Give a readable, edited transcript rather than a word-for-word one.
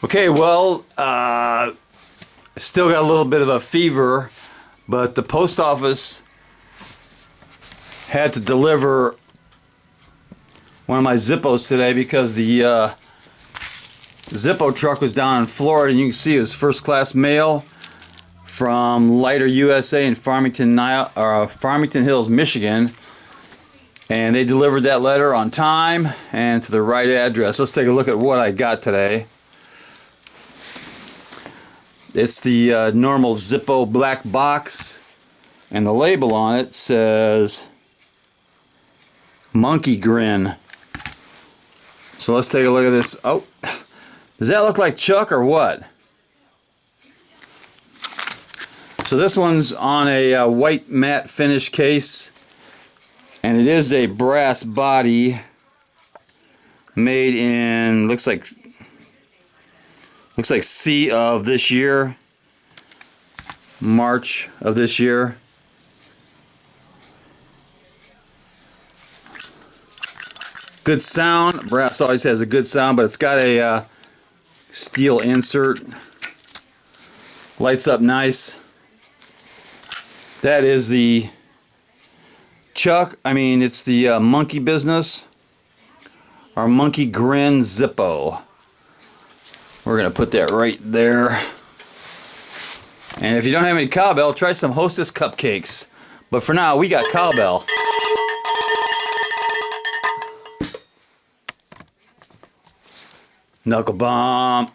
Okay, well, still got a little bit of a fever, but the post office had to deliver one of my Zippos today because the Zippo truck was down in Florida, and you can see it was first class mail from Lighter USA in Farmington Hills, Michigan. And they delivered that letter on time and to the right address. Let's take a look at what I got today. It's the normal Zippo black box, and the label on it says Monkey Grin. So let's take a look at this. Oh, does that look like Chuck or what? So this one's on a white matte finish case, and it is a brass body made in looks like C of this year, March of this year. Good sound. Brass always has a good sound, but it's got a steel insert. Lights up nice. That is the it's the monkey business, our Monkey Grin Zippo. We're going to put that right there. And if you don't have any cowbell, try some Hostess cupcakes. But for now, we got cowbell. Knuckle bomb.